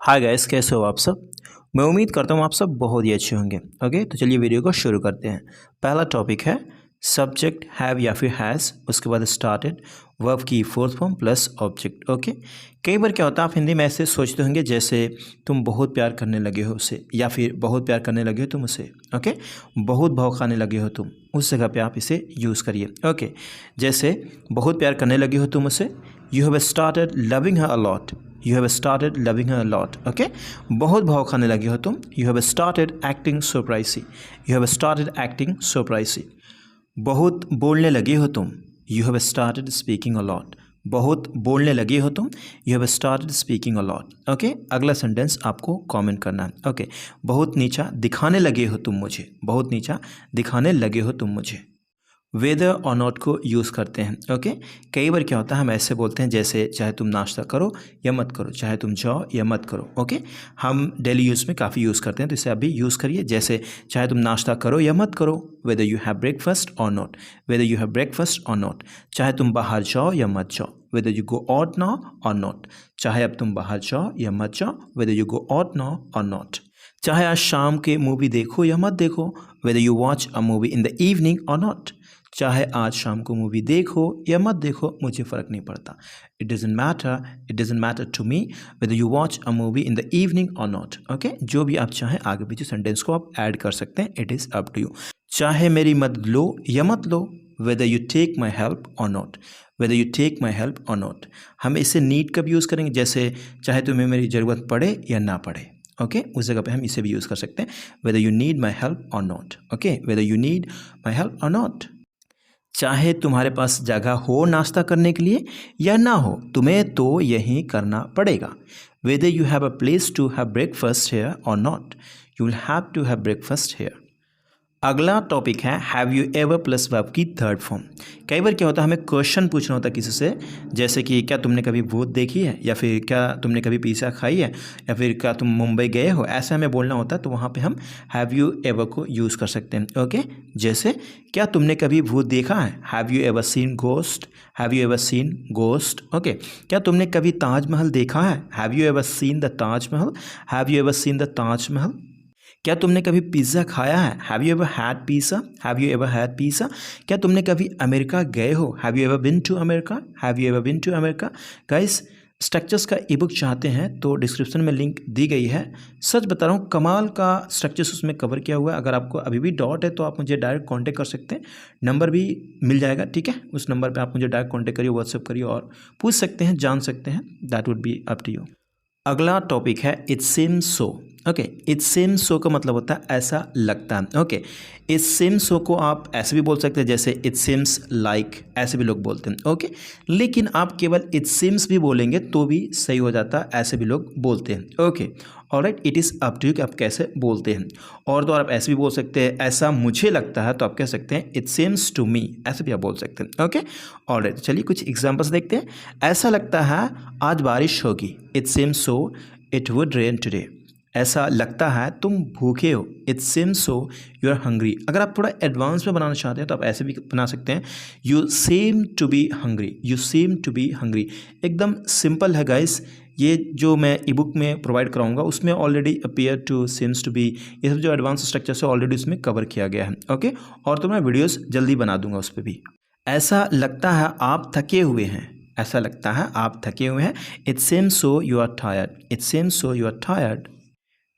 Hi guys, कैसे हो आप सब। मैं उम्मीद करता हूँ आप सब बहुत ही अच्छे होंगे। ओके, तो चलिए वीडियो को शुरू करते हैं। पहला टॉपिक है सब्जेक्ट हैव या फिर हैज़, उसके बाद स्टार्टेड, वर्ब की fourth form plus object. Okay, कई बार क्या होता है आप हिंदी में ऐसे सोचते होंगे जैसे तुम बहुत प्यार करने लगे हो उसे, या फिर बहुत प्यार करने लगे हो तुम उसे। ओके, बहुत भाव खाने लगे हो तुम, उस जगह पे आप इसे यूज़ करिए। ओके, जैसे बहुत प्यार करने लगे हो तुम उसे, you have started loving her a lot. You have started loving her a lot. Okay, बहुत भाव खाने लगे हो तुम, you have started acting surprisy. You have started acting surprisy. बहुत बोलने लगे हो तुम, you have started speaking a lot. बहुत बोलने लगे हो तुम, you have started speaking a lot. Okay, अगला सेंटेंस आपको कमेंट करना है। ओके, बहुत नीचा दिखाने लगे हो तुम मुझे। बहुत नीचा दिखाने लगे हो तुम मुझे। वेदर और नॉट को यूज़ करते हैं। ओके, कई बार क्या होता है हम ऐसे बोलते हैं जैसे चाहे तुम नाश्ता करो या मत करो, चाहे तुम जाओ या मत करो। ओके, हम डेली यूज़ में काफ़ी यूज़ करते हैं, तो इसे आप भी यूज़ करिए। जैसे चाहे तुम नाश्ता करो या मत करो, वेदर यू हैव ब्रेकफास्ट और not. Whether you have breakfast और नॉट। चाहे तुम बाहर जाओ या मत जाओ, whether you go out now और नॉट। चाहे अब तुम बाहर जाओ या मत जाओ, whether you go out now और नॉट। चाहे आज शाम के मूवी देखो या मत देखो, weather you watch a movie in the evening or not. चाहे आज शाम को मूवी देखो या मत देखो, मुझे फ़र्क नहीं पड़ता। It doesn't matter to me whether you watch a movie in the evening or not. Okay, जो भी आप चाहें आगे पीछे सेंटेंस को आप ऐड कर सकते हैं, it is up to you. चाहे मेरी मदद लो या मत लो, whether you take my help or not. Whether you take my help or not. हम इसे नीड कब यूज़ करेंगे, जैसे चाहे तुम्हें मेरी ज़रूरत पड़े या ना पड़े। ओके, उस जगह पे हम इसे भी यूज़ कर सकते हैं, whether you need my help or not. Okay, whether you need my help or not. चाहे तुम्हारे पास जगह हो नाश्ता करने के लिए या ना हो, तुम्हें तो यही करना पड़ेगा। Whether you have a place to have breakfast here or not, you will have to have breakfast here. अगला टॉपिक है have you ever plus verb की थर्ड फॉर्म। कई बार क्या होता है हमें क्वेश्चन पूछना होता है किसी से, जैसे कि क्या तुमने कभी भूत देखी है, या फिर क्या तुमने कभी पिज़्ज़ा खाई है, या फिर क्या तुम मुंबई गए हो, ऐसा हमें बोलना होता है, तो वहाँ पे हम हैव यू एवर को यूज़ कर सकते हैं। ओके, जैसे क्या तुमने कभी भूत देखा है, have you ever seen ghost. Have you ever seen ghost. Okay, क्या तुमने कभी ताजमहल देखा है, have you ever seen the Taj Mahal. Have you ever seen the Taj Mahal. क्या तुमने कभी पिज़्ज़ा खाया है, have you ever had pizza. Have you ever had pizza. क्या तुमने कभी अमेरिका गए हो, have you ever been to America. Have you ever been to America. Guys, structures का ई बुक चाहते हैं तो डिस्क्रिप्शन में लिंक दी गई है। सच बता रहा हूँ, कमाल का स्ट्रक्चर्स उसमें कवर किया हुआ है। अगर आपको अभी भी डाउट है तो आप मुझे डायरेक्ट कांटेक्ट कर सकते हैं, नंबर भी मिल जाएगा। ठीक है, उस नंबर पे आप मुझे डायरेक्ट कांटेक्ट करिए, व्हाट्सएप करिए और पूछ सकते हैं, जान सकते हैं। That would be up to you. अगला टॉपिक है it seems so. Okay, it seems so का मतलब होता है ऐसा लगता है। ओके, इट सीम्स सो को आप ऐसे भी बोल सकते हैं जैसे इट सीम्स लाइक, ऐसे भी लोग बोलते हैं। ओके, लेकिन आप केवल इट सीम्स भी बोलेंगे तो भी सही हो जाता है, ऐसे भी लोग बोलते हैं। Okay, alright, it is up to you कि आप कैसे बोलते हैं। और तो और आप ऐसे भी बोल सकते हैं ऐसा मुझे लगता है, तो आप कह सकते हैं इट सीम्स टू मी, ऐसे भी आप बोल सकते हैं। ओके, ऑलराइट, चलिए कुछ एग्जांपल्स देखते हैं। ऐसा लगता है आज बारिश होगी, it seems so it would rain today. ऐसा लगता है तुम भूखे हो, it seems so you are hungry. अगर आप थोड़ा एडवांस में बनाना चाहते हैं तो आप ऐसे भी बना सकते हैं, you seem to be hungry. You seem to be hungry. एकदम सिंपल है गाइस। ये जो मैं ई बुक में प्रोवाइड कराऊंगा उसमें already appear to, seems to be, ये सब जो एडवांस स्ट्रक्चर है ऑलरेडी उसमें कवर किया गया है। ओके, और तो मैं वीडियोस जल्दी बना दूंगा उस पर भी। ऐसा लगता है आप थके हुए हैं। ऐसा लगता है आप थके हुए हैं, it seems so you are tired. It seems so you are tired.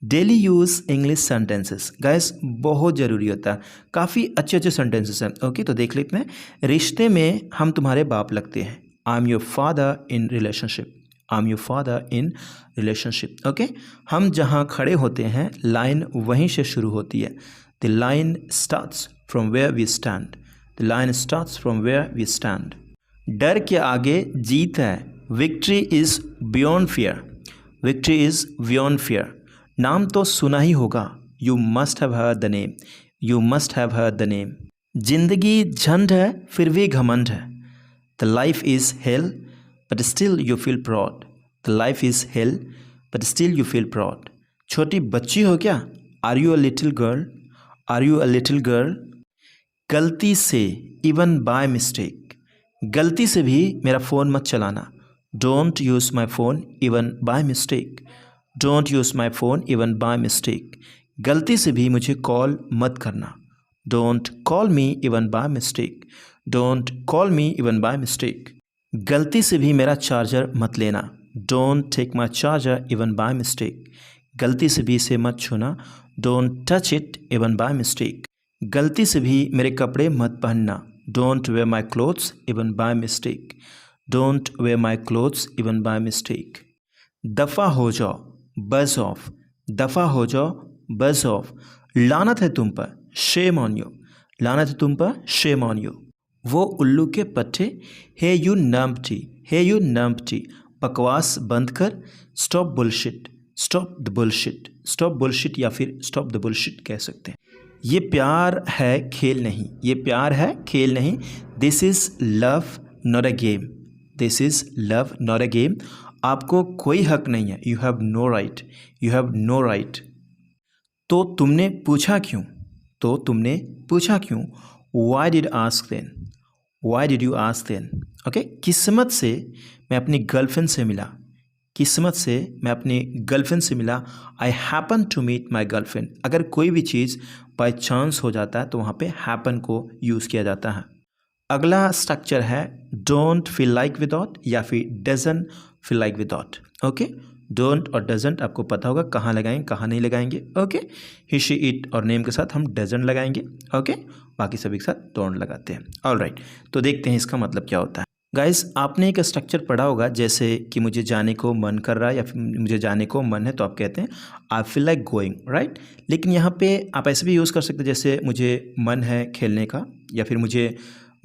Daily use English sentences. Guys, बहुत ज़रूरी होता है, काफ़ी अच्छे अच्छे सेंटेंसेस हैं। ओके, तो देख लेते हैं। रिश्ते में हम तुम्हारे बाप लगते हैं, I am your father in relationship. I am your father in relationship. Okay, हम जहाँ खड़े होते हैं लाइन वहीं से शुरू होती है, the line starts from where we stand. The line starts from where we stand. डर के आगे जीत है, victory is beyond fear. Victory is beyond fear. नाम तो सुना ही होगा, you must have heard the name. You must have heard the name. जिंदगी झंड है फिर भी घमंड है, the life is hell but still you feel proud. The life is hell but still you feel proud. छोटी बच्ची हो क्या, are you a little girl. Are you a little girl. गलती से, इवन बाय मिस्टेक। गलती से भी मेरा फ़ोन मत चलाना, don't use my phone even by mistake. Don't use my phone even by mistake, गलती से भी मुझे कॉल मत करना। Don't call me even by mistake, don't call me even by mistake, गलती से भी मेरा चार्जर मत लेना। Don't take my charger even by mistake, गलती से भी इसे मत छूना। Don't touch it even by mistake, गलती से भी मेरे कपड़े मत पहनना। Don't wear my clothes even by mistake, don't wear my clothes even by mistake, दफ़ा हो जाओ, बज़ ऑफ, दफ़ा हो जाओ, बज़ ऑफ, लानत है तुम पर, शेम ऑन यू, लानत है तुम पर, शेम ऑन यू, वो उल्लू के पट्टे, हे यू नम्पटी, हे यू नम्पटी, बकवास बंद कर, stop bullshit, stop the bullshit, stop bullshit या फिर स्टॉप द बुलशिट कह सकते हैं। ये प्यार है खेल नहीं, ये प्यार है खेल नहीं, this is love not a game, this is love not a game, आपको कोई हक नहीं है, you have no right, you have no right. तो तुमने पूछा क्यों, तो तुमने पूछा क्यों, why did ask then, why did you ask then, okay. किस्मत से मैं अपनी गर्लफ्रेंड से मिला, किस्मत से मैं अपनी गर्लफ्रेंड से मिला, I happen to meet my girlfriend, अगर कोई भी चीज़ बाई चांस हो जाता है तो वहाँ पे हैपन को यूज़ किया जाता है। अगला स्ट्रक्चर है डोंट फील लाइक विदाउट या फिर doesn't feel like without, okay. Don't और डजंट आपको पता होगा कहाँ लगाएंगे कहाँ नहीं लगाएंगे, ओके। ही शी इट और नेम के साथ हम डजंट लगाएंगे, ओके, बाकी सभी के साथ डोंट लगाते हैं। ऑलराइट, तो देखते हैं इसका मतलब क्या होता है। गाइस, आपने एक स्ट्रक्चर पढ़ा होगा, जैसे कि मुझे जाने को मन कर रहा है या फिर मुझे जाने को मन है तो आप कहते हैं I feel like going, right. लेकिन यहाँ पे आप ऐसे भी यूज़ कर सकते हैं, जैसे मुझे मन है खेलने का या फिर मुझे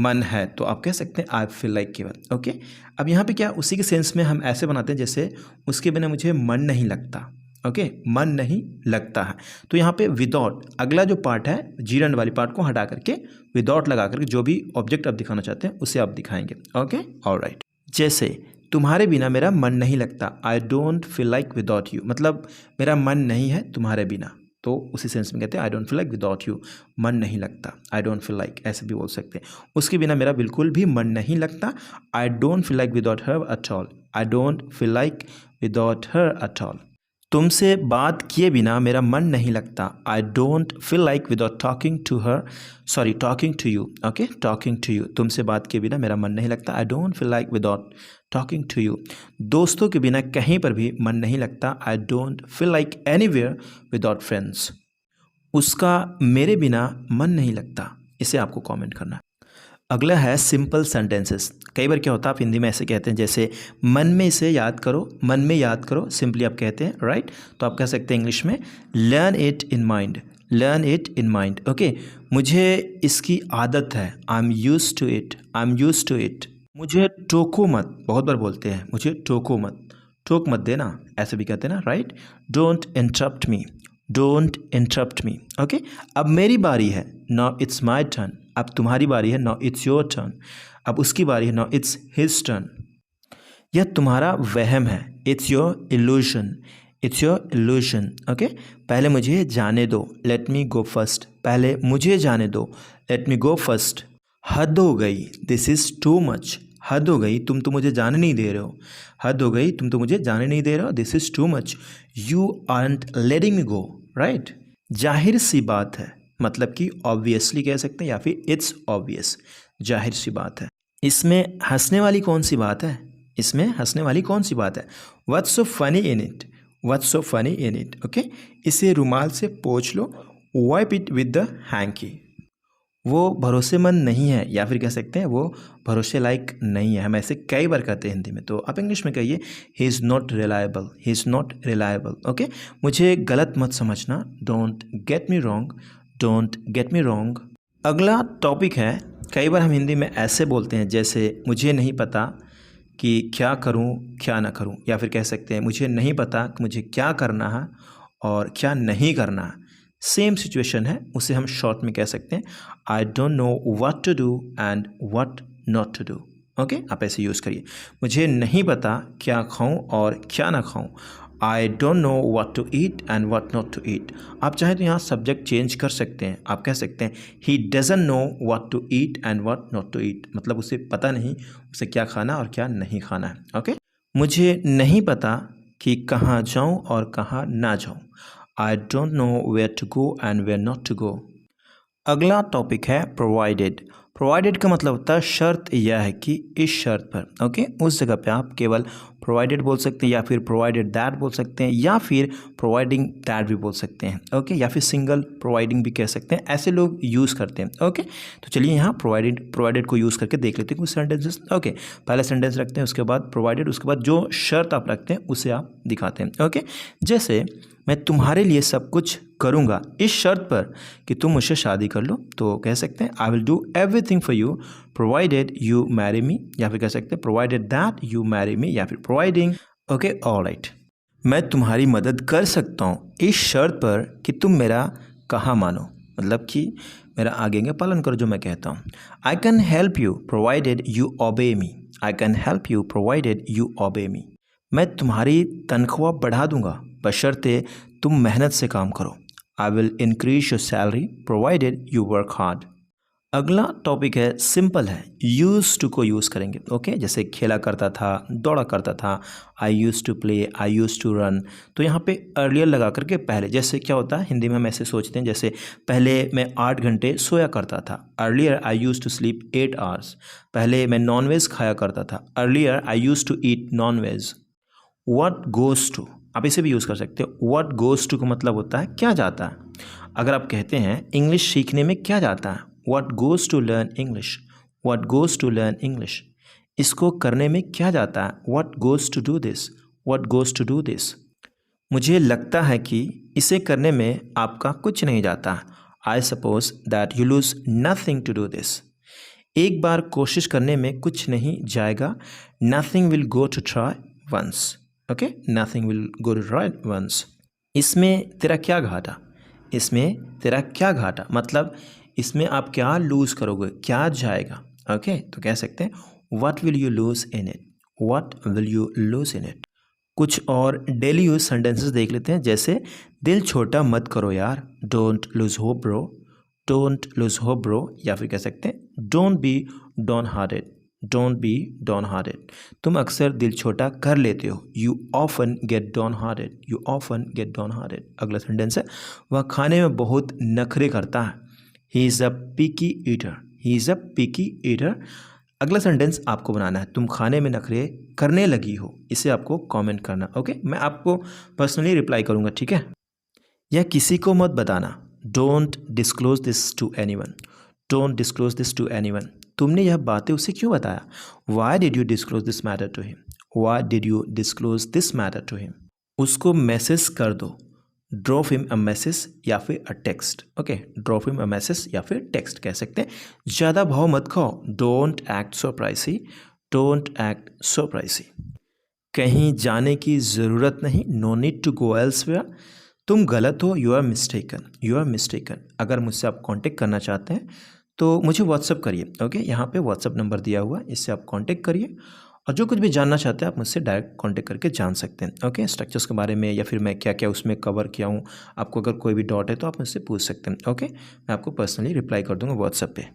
मन है तो आप कह सकते हैं I feel like given, okay. अब यहाँ पे क्या उसी के सेंस में हम ऐसे बनाते हैं जैसे उसके बिना मुझे मन नहीं लगता, ओके, मन नहीं लगता है। तो यहाँ पे विदाउट, अगला जो पार्ट है जीरंड वाली पार्ट को हटा करके विदाउट लगा करके जो भी ऑब्जेक्ट आप दिखाना चाहते हैं उसे आप दिखाएंगे, ओके। ऑलराइट, जैसे तुम्हारे बिना मेरा मन नहीं लगता, I don't feel like without you, मतलब मेरा मन नहीं है तुम्हारे बिना, तो उसी सेंस में कहते हैं I don't feel like without you, मन नहीं लगता, आई डोंट फील लाइक, ऐसे भी बोल सकते हैं। उसके बिना मेरा बिल्कुल भी मन नहीं लगता, I don't feel like without her at all, I don't feel like without her at all. तुमसे बात किए बिना मेरा मन नहीं लगता, I don't feel like without talking to her, sorry talking to you, okay, talking to you, तुमसे बात किए बिना मेरा मन नहीं लगता, I don't feel like without talking to you. दोस्तों के बिना कहीं पर भी मन नहीं लगता, I don't feel like anywhere without friends. उसका मेरे बिना मन नहीं लगता, इसे आपको कमेंट करना है। अगला है सिंपल सेंटेंसेस। कई बार क्या होता है आप हिंदी में ऐसे कहते हैं जैसे मन में इसे याद करो, मन में याद करो, सिंपली आप कहते हैं, राइट। तो आप कह सकते हैं इंग्लिश में learn it in mind, learn it in mind, okay. मुझे इसकी आदत है, I am used to it, I am used to it. मुझे टोको मत, बहुत बार बोलते हैं मुझे टोको मत, टोक मत देना, ऐसे भी कहते हैं ना, right. Don't interrupt me, don't interrupt me, okay. अब मेरी बारी है, नाउ इट्स माई टर्न, अब तुम्हारी बारी है, नाउ इट्स योर टर्न। अब उसकी बारी है, नाउ इट्स हिज टर्न। यह तुम्हारा वहम है, it's your illusion, it's your illusion, okay. पहले मुझे जाने दो, लेट मी गो फर्स्ट, पहले मुझे जाने दो, लेट मी गो फर्स्ट। हद हो गई, दिस इज़ टू मच, हद हो गई, तुम तो मुझे जाने नहीं दे रहे हो, हद हो गई, तुम तो मुझे जाने नहीं दे रहे हो, this is too much, you aren't letting me go, right. जाहिर सी बात है, मतलब कि ऑब्वियसली कह सकते हैं या फिर इट्स ऑब्वियस, जाहिर सी बात है। इसमें हंसने वाली कौन सी बात है, इसमें हंसने वाली कौन सी बात है, what's so funny in it, what's so funny in it, okay. इसे रुमाल से पोंछ लो, wipe it with the hanky. वो भरोसेमंद नहीं है या फिर कह सकते हैं वो भरोसे लायक नहीं है, हम ऐसे कई बार कहते हैं हिंदी में, तो आप इंग्लिश में कहिए he is not reliable, he is not reliable, okay. मुझे गलत मत समझना, don't get me wrong, don't get me wrong. अगला टॉपिक है, कई बार हम हिंदी में ऐसे बोलते हैं जैसे मुझे नहीं पता कि क्या करूं क्या ना करूं, या फिर कह सकते हैं मुझे नहीं पता कि मुझे क्या करना है और क्या नहीं करना है। सेम सिचुएशन है, उसे हम शॉर्ट में कह सकते हैं I don't know what to do and what not to do, okay. आप ऐसे यूज़ करिए, मुझे नहीं पता क्या खाऊं और क्या ना खाऊं, I don't know what to eat and what not to eat. आप चाहें तो यहाँ सब्जेक्ट चेंज कर सकते हैं, आप कह सकते हैं he doesn't know what to eat and what not to eat, मतलब उसे पता नहीं उसे क्या खाना और क्या नहीं खाना है, ओके। मुझे नहीं पता कि कहाँ जाऊँ और कहाँ ना जाऊँ। I don't know where to go and where not to go. अगला टॉपिक है प्रोवाइडेड। प्रोवाइडेड का मतलब होता है शर्त यह है कि इस शर्त पर, ओके, उस जगह पे आप केवल प्रोवाइडेड बोल सकते हैं या फिर प्रोवाइडेड दैट बोल सकते हैं या फिर प्रोवाइडिंग दैट भी बोल सकते हैं, ओके, या फिर सिंगल प्रोवाइडिंग भी कह सकते हैं, ऐसे लोग यूज़ करते हैं, ओके। तो चलिए यहाँ प्रोवाइडेड को यूज़ करके देख लेते हैं कुछ सेंटेंसेस, ओके। पहले सेंटेंस रखते हैं, उसके बाद प्रोवाइडेड, उसके बाद जो शर्त आप रखते हैं उसे आप दिखाते हैं, ओके। जैसे मैं तुम्हारे लिए सब कुछ करूँगा इस शर्त पर कि तुम मुझसे शादी कर लो, तो कह सकते हैं I will do everything for you provided you marry me, या फिर कह सकते हैं provided that you marry me, या फिर प्रोवाइडिंग, ओके, ऑलराइट। मैं तुम्हारी मदद कर सकता हूँ इस शर्त पर कि तुम मेरा कहा मानो, मतलब कि मेरा आगे का पालन करो जो मैं कहता हूँ। I can help you provided you obey me, I can help you provided you obey me. मैं तुम्हारी तनख्वाह बढ़ा दूंगा बशर्ते तुम मेहनत से काम करो। I will increase your salary provided you work hard. अगला टॉपिक है सिंपल है, यूज़ टू को यूज़ करेंगे, ओके। जैसे खेला करता था, दौड़ा करता था, I use to play, I use to run. तो यहाँ पे अर्लियर लगा करके पहले, जैसे क्या होता है हिंदी में हम ऐसे सोचते हैं, जैसे पहले मैं 8 घंटे सोया करता था, earlier I use to sleep 8 hours. पहले मैं नॉनवेज खाया करता था, earlier I use to eat nonveg. What goes to, आप इसे भी यूज़ कर सकते हो। व्हाट गोज़ टू का मतलब होता है क्या जाता है। अगर आप कहते हैं इंग्लिश सीखने में क्या जाता है, what goes to learn English, what goes to learn English. इसको करने में क्या जाता है, what goes to do this, what goes to do this. मुझे लगता है कि इसे करने में आपका कुछ नहीं जाता। I suppose that you lose nothing to do this. एक बार कोशिश करने में कुछ नहीं जाएगा, nothing will go to try once, okay, nothing will go to try once. इसमें तेरा क्या घाटा, इसमें तेरा क्या घाटा मतलब इसमें आप क्या लूज़ करोगे, क्या जाएगा, ओके। तो कह सकते हैं what will you lose in it, what will you lose in it. कुछ और डेली यूज सेंटेंसेस देख लेते हैं, जैसे दिल छोटा मत करो यार, don't lose hope bro, don't lose hope bro, या फिर कह सकते हैं don't be down hearted, don't be down hearted. तुम अक्सर दिल छोटा कर लेते हो, you often get down hearted, you often get down hearted. अगला सेंटेंस है वह खाने में बहुत नखरे करता है, he is a picky eater, he is a picky eater. अगला सेंटेंस आपको बनाना है, तुम खाने में नखरे करने लगी हो, इसे आपको कमेंट करना, ओके। मैं आपको पर्सनली रिप्लाई करूँगा, ठीक है। यह किसी को मत बताना, don't disclose this to anyone, don't disclose this to anyone. तुमने यह बातें उसे क्यों बताया, why did you disclose this matter to him, why did you disclose this matter to him. उसको मैसेज कर दो, ड्रॉप हिम अ मैसेज या फिर a text, okay, drop him a message या फिर टेक्स्ट कह सकते हैं। ज़्यादा भाव मत खाओ, don't act surprisy, don't act surprisy. कहीं जाने की ज़रूरत नहीं, no need to go elsewhere. तुम गलत हो, you are mistaken, you are mistaken. अगर मुझसे आप कांटेक्ट करना चाहते हैं तो मुझे व्हाट्सअप करिए, ओके। यहाँ पे व्हाट्सअप नंबर दिया हुआ है, इससे आप कांटेक्ट करिए और जो कुछ भी जानना चाहते हैं आप मुझसे डायरेक्ट कांटेक्ट करके जान सकते हैं, ओके। स्ट्रक्चर्स के बारे में या फिर मैं क्या क्या उसमें कवर किया हूँ, आपको अगर कोई भी डाउट है तो आप मुझसे पूछ सकते हैं, ओके। मैं आपको पर्सनली रिप्लाई कर दूँगा व्हाट्सअप पे।